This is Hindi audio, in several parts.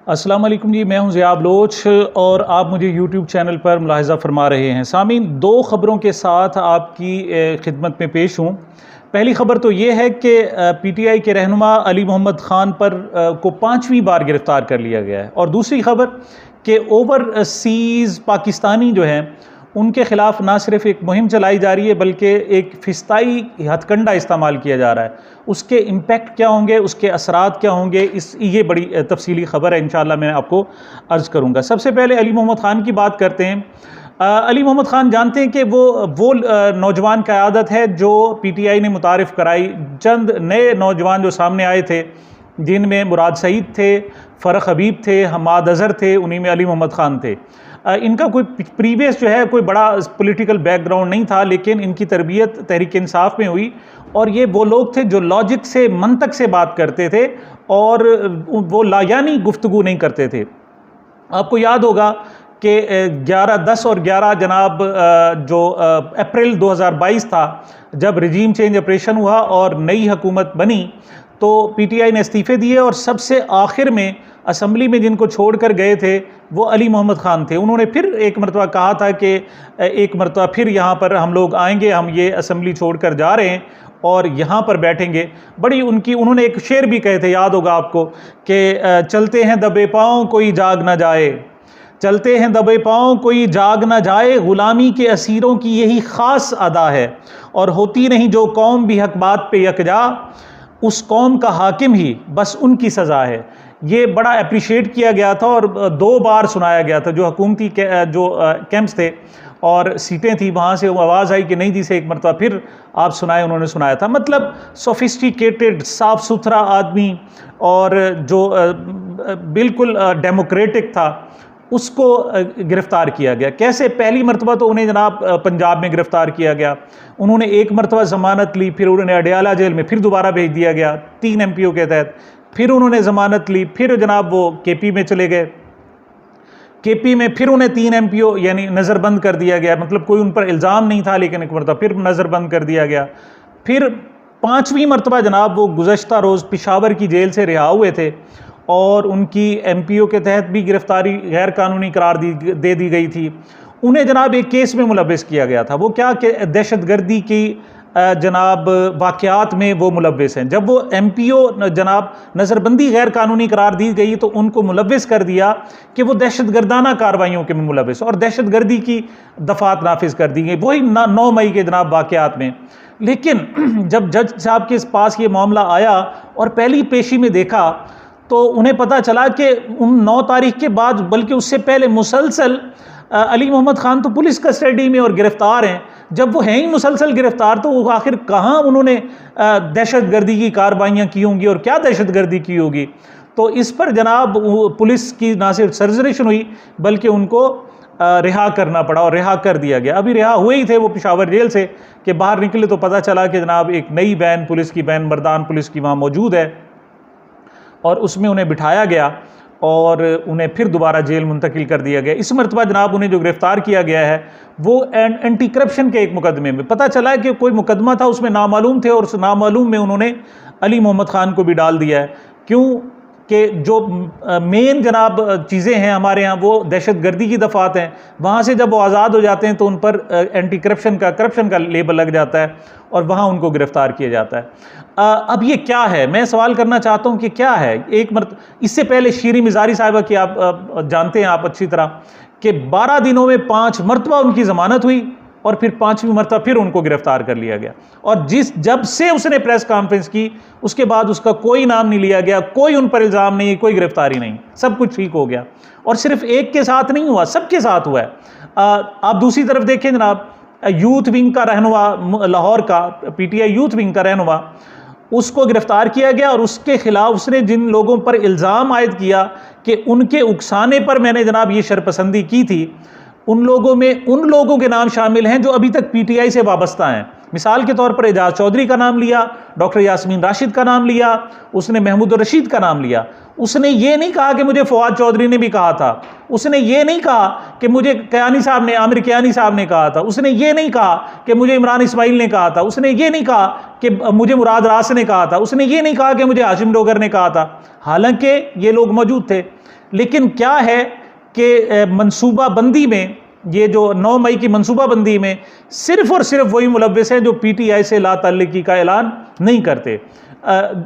अस्सलाम वालेकुम जी, मैं हूं ज़िया बलोच और आप मुझे यूट्यूब चैनल पर मुलाहिज़ा फरमा रहे हैं। सामीन, दो ख़बरों के साथ आपकी खिदमत में पेश हूं। पहली ख़बर तो ये है कि पीटीआई के रहनुमा अली मोहम्मद ख़ान पर को 5वीं बार गिरफ़्तार कर लिया गया है। और दूसरी ख़बर कि ओवरसीज़ पाकिस्तानी जो हैं उनके ख़िलाफ़ ना सिर्फ एक मुहिम चलाई जा रही है बल्कि एक फ़िस्ताई हथकंडा इस्तेमाल किया जा रहा है। उसके इम्पेक्ट क्या होंगे, उसके असरात क्या होंगे, ये बड़ी तफसीली ख़बर है। इंशाअल्लाह मैं आपको अर्ज़ करूँगा। सबसे पहले अली मोहम्मद ख़ान की बात करते हैं। अली मोहम्मद ख़ान जानते हैं कि वो नौजवान क़यादत है जो पीटीआई ने मुतारिफ़ कराई। चंद नए नौजवान जो सामने आए थे जिनमें मुराद सईद थे, फ़रख हबीब थे, हमाद अज़हर थे, उन्हीं में अली मोहम्मद ख़ान थे। इनका कोई प्रीवियस जो है कोई बड़ा पॉलिटिकल बैकग्राउंड नहीं था, लेकिन इनकी तरबियत तहरीक इंसाफ में हुई और ये वो लोग थे जो लॉजिक से, मंतक से बात करते थे और वो लायानी गुफ्तगू नहीं करते थे। आपको याद होगा कि 10 और 11 जनाब जो अप्रैल 2022 था, जब रिजीम चेंज ऑपरेशन हुआ और नई हुकूमत बनी तो पीटीआई ने इस्तीफ़े दिए और सबसे आखिर में असम्बली में जिनको छोड़ कर गए थे वो अली मोहम्मद ख़ान थे। उन्होंने फिर एक मरतबा कहा था कि एक मरतबा फिर यहाँ पर हम लोग आएंगे, हम ये असम्बली छोड़ कर जा रहे हैं और यहाँ पर बैठेंगे। बड़ी उन्होंने एक शेर भी कहे थे, याद होगा आपको, कि चलते हैं दबे पाँव कोई जाग ना जाए, चलते हैं दबे पाँव कोई जाग ना जाए, ग़ुलामी के असीरों की यही ख़ास अदा है, और होती नहीं जो कौम भी हक बात पे यकजा, उस कौम का हाकिम ही बस उनकी सज़ा है। ये बड़ा अप्रिशिएट किया गया था और 2 बार सुनाया गया था। जो हुकूमती जो कैंप्स थे और सीटें थी वहाँ से वो आवाज़ आई कि नहीं जी से एक मरतबा फिर आप सुनाए, उन्होंने सुनाया था। मतलब सोफिस्टिकेटेड, साफ़ सुथरा आदमी और जो बिल्कुल डेमोक्रेटिक था, उसको गिरफ़्तार किया गया। कैसे? पहली मरतबा तो उन्हें जनाब पंजाब में गिरफ़्तार किया गया, उन्होंने एक मरतबा ज़मानत ली, फिर उन्हें अडयाला जेल में फिर दोबारा भेज दिया गया 3 MPO के तहत, फिर उन्होंने ज़मानत ली, फिर जनाब वो केपी में चले गए, केपी में फिर उन्हें 3 MPO यानी नज़रबंद कर दिया गया। मतलब कोई उन पर इल्ज़ाम नहीं था, लेकिन एक मरतबा फिर नज़रबंद कर दिया गया। फिर 5वीं मरतबा जनाब वो गुज़श्ता रोज़ पेशावर की जेल से रिहा हुए थे और उनकी MPO के तहत भी गिरफ़्तारी गैर कानूनी करार दे दी गई थी। उन्हें जनाब एक केस में मुलव्वस किया गया था। वो क्या कि दहशतगर्दी की जनाब वाक़यात में वो मुलव्वस हैं। जब वो MPO जनाब नज़रबंदी गैर कानूनी करार दी गई तो उनको मुलव्वस कर दिया कि वो दहशतगर्दाना कार्रवाइयों के में मुलव्वस, और दहशतगर्दी की दफ़ात नाफिज कर दी गई वही 9 मई के जनाब वाक़यात में। लेकिन जब जज साहब के पास ये मामला आया और पहली पेशी में देखा तो उन्हें पता चला कि उन 9 तारीख के बाद, बल्कि उससे पहले मुसलसल अली मोहम्मद ख़ान तो पुलिस कस्टडी में और गिरफ़्तार हैं। जब वो हैं ही मुसलसल गिरफ़्तार तो वो आखिर कहाँ उन्होंने दहशतगर्दी की कार्रवाइयाँ की होंगी और क्या दहशतगर्दी की होगी। तो इस पर जनाब पुलिस की ना सिर्फ सर्जरिशन हुई बल्कि उनको रिहा करना पड़ा और रिहा कर दिया गया। अभी रिहा हुए ही थे वो पेशावर जेल से कि बाहर निकले तो पता चला कि जनाब एक नई वैन, पुलिस की वैन, मर्दान पुलिस की वहाँ मौजूद है और उसमें उन्हें बिठाया गया और उन्हें फिर दोबारा जेल मुंतकिल कर दिया गया। इस मरतबा जनाब उन्हें जो गिरफ़्तार किया गया है वो एंटी करप्शन के एक मुकदमे में। पता चला है कि कोई मुकदमा था उसमें नामालूम थे और उस नामालूम में उन्होंने अली मोहम्मद ख़ान को भी डाल दिया है। क्यों कि जो मेन जनाब चीज़ें हैं हमारे यहाँ वो दहशतगर्दी की दफ़ात हैं, वहाँ से जब वो आज़ाद हो जाते हैं तो उन पर एंटी करप्शन का लेबल लग जाता है और वहाँ उनको गिरफ़्तार किया जाता है। अब ये क्या है, मैं सवाल करना चाहता हूँ कि क्या है। इससे पहले शीरी मिज़ारी साहिबा की आप जानते हैं आप अच्छी तरह कि 12 दिनों में 5 मरतबा उनकी ज़मानत हुई और फिर 5वीं मरतबा फिर उनको गिरफ़्तार कर लिया गया। और जब से उसने प्रेस कॉन्फ्रेंस की उसके बाद उसका कोई नाम नहीं लिया गया, कोई उन पर इल्ज़ाम नहीं, कोई गिरफ़्तारी नहीं, सब कुछ ठीक हो गया। और सिर्फ एक के साथ नहीं हुआ, सबके साथ हुआ है। आप दूसरी तरफ देखें जनाब, यूथ विंग का रहनुमा लाहौर का, PTI यूथ विंग का रहनुमा, उसको गिरफ़्तार किया गया और उसके ख़िलाफ़ उसने जिन लोगों पर इल्ज़ाम आयद किया कि उनके उकसाने पर मैंने जनाब ये शरपसंदी की थी, उन लोगों के नाम शामिल हैं जो अभी तक PTI से वाबस्ता हैं। मिसाल के तौर पर एजाज चौधरी का नाम लिया, डॉक्टर यास्मीन राशिद का नाम लिया, उसने महमूद रशीद का नाम लिया। उसने ये नहीं कहा कि मुझे फवाद चौधरी ने भी कहा था, उसने ये नहीं कहा कि मुझे आमिर कियानी साहब ने कहा था, उसने ये नहीं कहा कि मुझे इमरान इस्माइल ने कहा था, उसने ये नहीं कहा कि मुझे मुराद रास ने कहा था, उसने ये नहीं कहा कि मुझे हाशिम डोगर ने कहा था। हालांकि ये लोग मौजूद थे, लेकिन क्या है कि मनसूबाबंदी में, ये जो 9 मई की मनसूबाबंदी में सिर्फ और सिर्फ वही मुलव्विस हैं जो पीटीआई से लाताल्लुकी का ऐलान नहीं करते।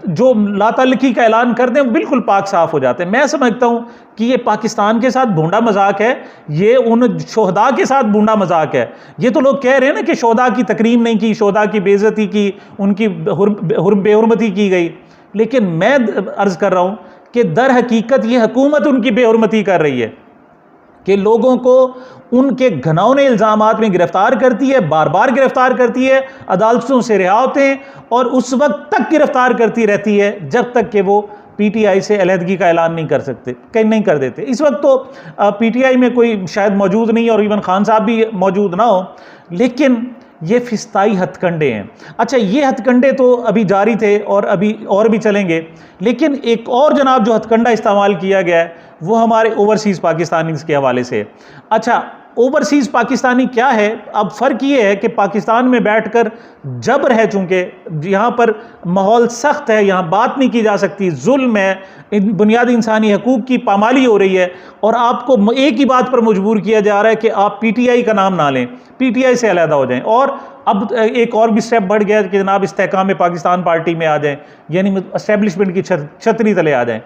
जो लाताल्लुकी का ऐलान करते हैं वो बिल्कुल पाक साफ हो जाते हैं। मैं समझता हूँ कि ये पाकिस्तान के साथ भूंडा मजाक है, ये उन शोहदा के साथ भूंडा मजाक है। ये तो लोग कह रहे हैं ना कि शोहदा की तकरीम नहीं की, शोहदा की बेइज्जती की, उनकी बेहुरमती की गई, लेकिन मैं अर्ज कर रहा हूँ कि दर हकीकत ये हुकूमत उनकी बेहुरमती कर रही है कि लोगों को उनके घिनौने इल्ज़ामात में गिरफ्तार करती है, बार बार गिरफ्तार करती है, अदालतों से रिहा होते हैं और उस वक्त तक गिरफ्तार करती रहती है जब तक कि वो पीटीआई से अलहदगी का ऐलान नहीं कर सकते, कहीं नहीं कर देते। इस वक्त तो पीटीआई में कोई शायद मौजूद नहीं और इवन खान साहब भी मौजूद ना हो, लेकिन ये फिस्ताई हथकंडे हैं। अच्छा, ये हथकंडे तो अभी जारी थे और अभी और भी चलेंगे, लेकिन एक और जनाब जो हथकंडा इस्तेमाल किया गया है वो हमारे ओवरसीज़ पाकिस्तानी के हवाले से। अच्छा, ओवरसीज़ पाकिस्तानी क्या है? अब फ़र्क ये है कि पाकिस्तान में बैठकर जबर है, चूँकि यहाँ पर माहौल सख्त है, यहाँ बात नहीं की जा सकती, जुल्म है, बुनियादी इंसानी हकूक़ की पामाली हो रही है और आपको एक ही बात पर मजबूर किया जा रहा है कि आप पीटीआई का नाम ना लें, पीटीआई से अलहदा हो जाएं। और अब एक और भी स्टेप बढ़ गया कि जनाब इस्तेहकाम पाकिस्तान पार्टी में आ जाएं, यानी एस्टेब्लिशमेंट की छतरी तले आ जाएं।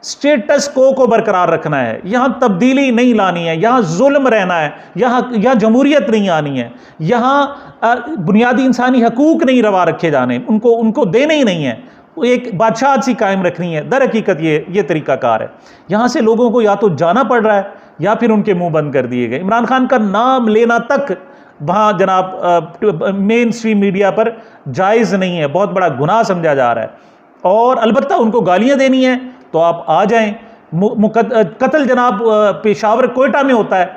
स्टेटस को बरकरार रखना है, यहाँ तब्दीली नहीं लानी है, यहाँ जुल्म रहना है, यहाँ जमहूरियत नहीं आनी है, यहाँ बुनियादी इंसानी हकूक़ नहीं रवा रखे जाने, उनको देने ही नहीं है, एक बादशाह सी कायम रखनी है। दर हकीकत ये तरीक़ाकार है। यहाँ से लोगों को या तो जाना पड़ रहा है या फिर उनके मुंह बंद कर दिए गए। इमरान खान का नाम लेना तक वहाँ जनाब मेन स्ट्रीम मीडिया पर जायज़ नहीं है, बहुत बड़ा गुनाह समझा जा रहा है। और अलबत्ता उनको गालियाँ देनी है तो आप आ जाएं। कत्ल जनाब पेशावर कोयटा में होता है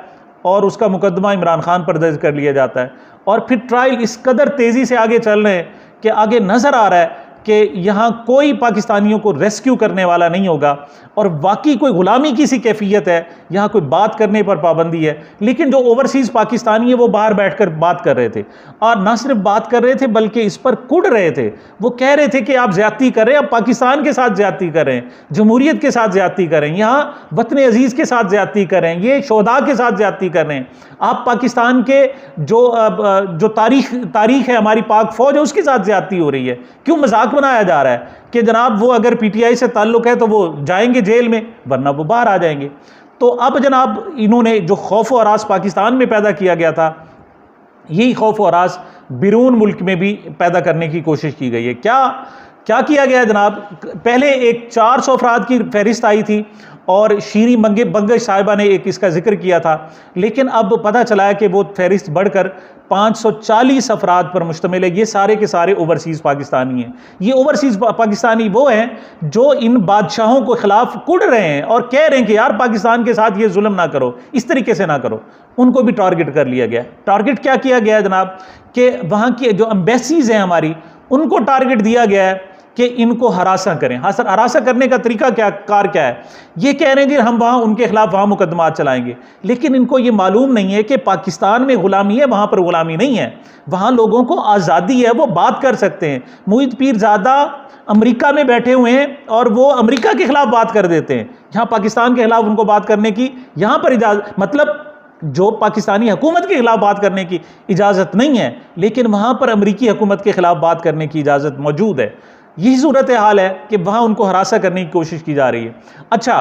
और उसका मुकदमा इमरान खान पर दर्ज कर लिया जाता है और फिर ट्रायल इस कदर तेज़ी से आगे चल रहे हैं कि आगे नज़र आ रहा है कि यहाँ कोई पाकिस्तानियों को रेस्क्यू करने वाला नहीं होगा और वाकई कोई गुलामी की सी कैफियत है, यहाँ कोई बात करने पर पाबंदी है। लेकिन जो ओवरसीज़ पाकिस्तानी है वो बाहर बैठकर बात कर रहे थे और ना सिर्फ बात कर रहे थे बल्कि इस पर कुड़ रहे थे। वो कह रहे थे कि आप ज़्यादती कर रहे हैं, आप पाकिस्तान के साथ ज़्यादती कर रहे हैं, जमहूरियत के साथ ज़्यादती कर रहे हैं, यहाँ वतन अजीज़ के साथ ज़्यादती कर रहे हैं, ये शोहदा के साथ ज़्यादती कर रहे हैं। आप पाकिस्तान के जो तारीख है, हमारी पाक फ़ौज है, उसके साथ ज़्यादती हो रही है। क्यों मजाक बनाया जा रहा है कि जनाब वो अगर पीटीआई से ताल्लुक़ है तो वो जाएंगे जेल में, वरना वो बाहर आ जाएंगे। तो अब जनाब इन्होंने जो खौफ व हरास पाकिस्तान में पैदा किया गया था, यही खौफ व हरास बिरून मुल्क में भी पैदा करने की कोशिश की गई है। क्या किया गया है जनाब? पहले एक 400 अफराद की फहरिस्त आई थी और शीरी बंगश साहिबा ने एक इसका जिक्र किया था, लेकिन अब पता चला है कि वो फहरिस्त बढ़कर 540 अफराद पर मुश्तमिल है। ये सारे के सारे ओवरसीज़ पाकिस्तानी हैं। ये ओवरसीज़ पाकिस्तानी वो हैं जो इन बादशाहों के ख़िलाफ़ कुड़ रहे हैं और कह रहे हैं कि यार पाकिस्तान के साथ ये जुल्म ना करो, इस तरीके से ना करो। उनको भी टारगेट कर लिया गया। टारगेट क्या किया गया है जनाब कि वहाँ की जो एम्बेसीज़ हैं हमारी, उनको टारगेट दिया गया है कि इनको हरासा करें। हरासा करने का तरीका क्या है? ये कह रहे हैं कि हम वहाँ उनके खिलाफ वहाँ मुकदमात चलाएंगे, लेकिन इनको ये मालूम नहीं है कि पाकिस्तान में गुलामी है, वहाँ पर गुलामी नहीं है। वहाँ लोगों को आज़ादी है, वो बात कर सकते हैं। मुईद पीरज़ादा अमेरिका में बैठे हुए हैं और वो अमेरिका के खिलाफ बात कर देते हैं। यहाँ पाकिस्तान के खिलाफ उनको बात करने की यहाँ पर इजाज़त, मतलब जो पाकिस्तानी हुकूमत के खिलाफ बात करने की इजाज़त नहीं है, लेकिन वहाँ पर अमेरिकी हुकूमत के खिलाफ बात करने की इजाज़त मौजूद है। यही सूरत हाल है कि वहाँ उनको हरासा करने की कोशिश की जा रही है। अच्छा,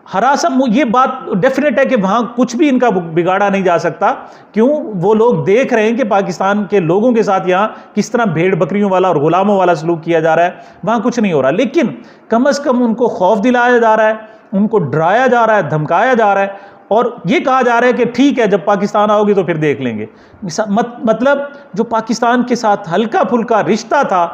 हरासा, ये बात डेफिनेट है कि वहाँ कुछ भी इनका बिगाड़ा नहीं जा सकता। क्यों? वो लोग देख रहे हैं कि पाकिस्तान के लोगों के साथ यहाँ किस तरह भेड़ बकरियों वाला और गुलामों वाला सलूक किया जा रहा है, वहाँ कुछ नहीं हो रहा। लेकिन कम अज़ कम उनको खौफ दिलाया जा रहा है, उनको डराया जा रहा है, धमकाया जा रहा है और ये कहा जा रहा है कि ठीक है, जब पाकिस्तान आओगे तो फिर देख लेंगे। मतलब जो पाकिस्तान के साथ हल्का फुल्का रिश्ता था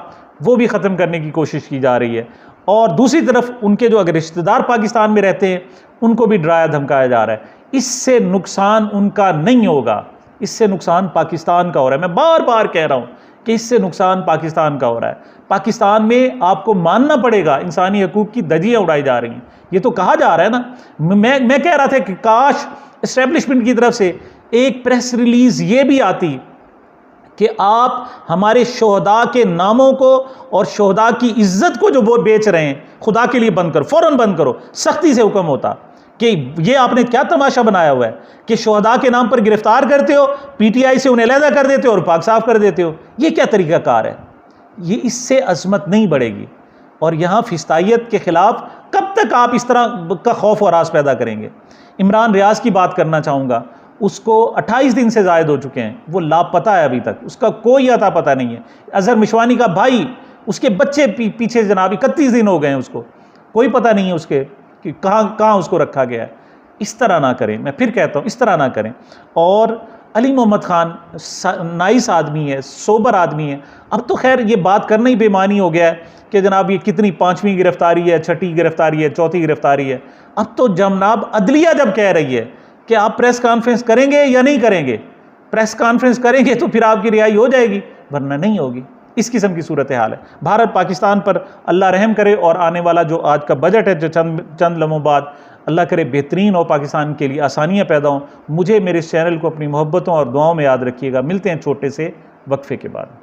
वो भी ख़त्म करने की कोशिश की जा रही है। और दूसरी तरफ उनके जो अगर रिश्तेदार पाकिस्तान में रहते हैं उनको भी डराया धमकाया जा रहा है। इससे नुकसान उनका नहीं होगा, इससे नुकसान पाकिस्तान का हो रहा है। मैं बार बार कह रहा हूँ कि इससे नुकसान पाकिस्तान का हो रहा है। पाकिस्तान में आपको मानना पड़ेगा इंसानी हकूक़ की धज्जियाँ उड़ाई जा रही हैं। ये तो कहा जा रहा है ना। मैं कह रहा था कि काश इस्टेब्लिशमेंट की तरफ से एक प्रेस रिलीज़ ये भी आती कि आप हमारे शोहदा के नामों को और शोहदा की इज्जत को जो वो बेच रहे हैं, खुदा के लिए बंद करो, फ़ौरन बंद करो, सख्ती से हुक्म होता कि ये आपने क्या तमाशा बनाया हुआ है कि शोहदा के नाम पर गिरफ्तार करते हो, पीटीआई से उन्हें अलहदा कर देते हो और पाक साफ कर देते हो। ये क्या तरीक़ाकार है? ये इससे अज़मत नहीं बढ़ेगी। और यहाँ फिस्तायत के ख़िलाफ़ कब तक आप इस तरह का खौफ और आस पैदा करेंगे? इमरान रियाज की बात करना चाहूँगा, उसको 28 दिन से ज़ायद हो चुके हैं, वो लापता है अभी तक, उसका कोई अता पता नहीं है। अज़हर मिशवानी का भाई, उसके बच्चे पीछे जनाब 31 दिन हो गए हैं, उसको कोई पता नहीं है उसके कि कहाँ उसको रखा गया है। इस तरह ना करें, मैं फिर कहता हूँ, इस तरह ना करें। और अली मोहम्मद ख़ान नाइस आदमी है, सोबर आदमी है। अब तो खैर ये बात करना ही बेमानी हो गया है कि जनाब ये कितनी 5वीं गिरफ्तारी है, 6ठी गिरफ्तारी है, 4थी गिरफ्तारी है। अब तो जनाब अदलिया जब कह रही है कि आप प्रेस कॉन्फ्रेंस करेंगे या नहीं करेंगे, प्रेस कॉन्फ्रेंस करेंगे तो फिर आपकी रिहाई हो जाएगी, वरना नहीं होगी। इस किस्म की सूरत हाल है। भारत पाकिस्तान पर अल्लाह रहम करे और आने वाला जो आज का बजट है, जो चंद लम्हों बाद, अल्लाह करे बेहतरीन हो, पाकिस्तान के लिए आसानियाँ पैदा हों। मुझे, मेरे इस चैनल को अपनी मोहब्बतों और दुआओं में याद रखिएगा। मिलते हैं छोटे से वक्फे के बाद।